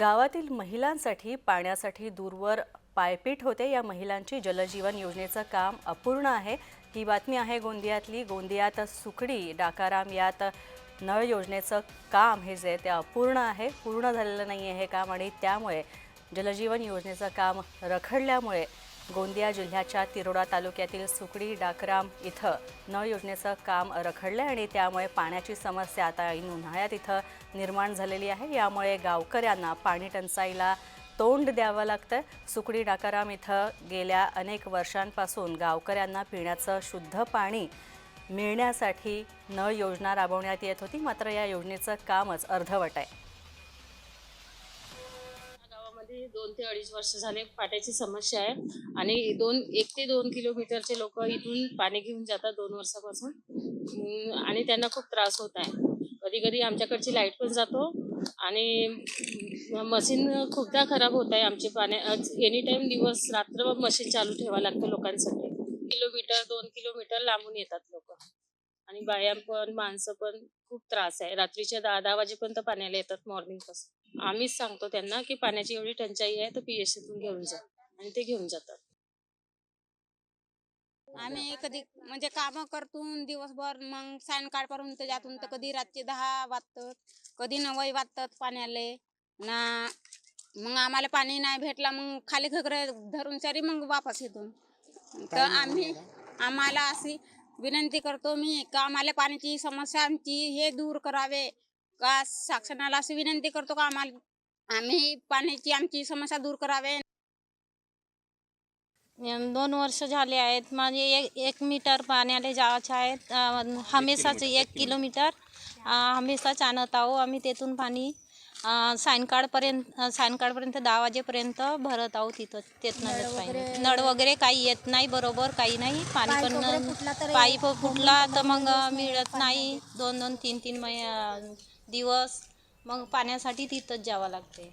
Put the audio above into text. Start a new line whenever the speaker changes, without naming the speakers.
गावातील महिलांसाठी पाण्यासाठी दूरवर पायपीट होते। या महिलांची जलजीवन योजनेचं काम अपूर्ण आहे। ही बातमी आहे गोंदियातली। गोंदियात सुकडी डाकाराम यात नळ योजनेचं काम हे जे ते अपूर्ण आहे, पूर्ण झालेलं नाही आहे हे काम, आणि त्यामुळे जलजीवन योजनेचं काम रखडल्यामुळे गोंदिया जिल्ह्याच्या तिरोडा तालुक्यातील सुकडी डाकराम इथं नळ योजनेचं काम रखडलं आणि त्यामुळे पाण्याची समस्या आता ऐन उन्हाळ्यात इथं निर्माण झालेली आहे। यामुळे गावकऱ्यांना पाणी टंचाईला तोंड द्यावं लागतं। सुकडी डाकाराम इथं गेल्या अनेक वर्षांपासून गावकऱ्यांना पिण्याचं शुद्ध पाणी मिळण्यासाठी नळ योजना राबवण्यात येत होती, मात्र या योजनेचं कामच अर्धवट आहे।
2 ते 2.5 वर्ष झाले पाण्याची समस्या आहे आणि 1 ते 2 किलोमीटरचे लोक इथून पाणी घेऊन जातात 2 वर्षापासून आणि त्यांना खूप त्रास होत आहे। कधी कधी आमच्याकडची लाईट पण जातो आणि मशीन खूपदा खराब होत आहे। आमचे पाण्या एनी टाइम दिवस रात्र मशीन चालू ठेवावं लागतं लोकांसाठी। किलोमीटर 2 किलोमीटर लांबून येतात लोक आणि बाया पण माणसं पण खूप त्रास आहे। रात्रीच्या 10 वाजेपर्यंत पाण्याला येतात मॉर्निंग पासून। आम्हीच सांगतो त्यांना की पाण्याची एवढी टंचाई आहे तर पीएससीतून घेऊन जा, आणि ते घेऊन जातात।
आम्ही कधी म्हणजे काम करतो दिवसभर, मग सायंकाळपर्यंत जातून तर कधी रातचे 10 वाजतात, कधी 9 वाजतात पाण्याले ना। मग आम्हाला पाणी नाही भेटला मग खाली घगरे धरून सारी मग वापस येतो। तर आम्हाला अशी विनंती करतो मी का आम्हाला पाण्याची समस्या आमची हे दूर करावे, का शासनाला अशी विनंती करतो का आम्ही पाण्याची आमची समस्या दूर करावे।
2 वर्ष झाले आहेत। म्हणजे 1 मीटर पाण्याला जायचे आहेत। हमेशाच 1 किलोमीटर हमेशाच आणत आहो आम्ही तेथून पाणी। सायंकाळपर्यंत 10 वाजेपर्यंत भरत आहोत तिथं पाणी। नळ वगैरे काही येत नाही बरोबर, काही नाही। पाणी पण पाईप फुटला तर मग मिळत नाही 2-2, 3-3 दिवस, मग पाण्यासाठी तिथंच जावं लागते।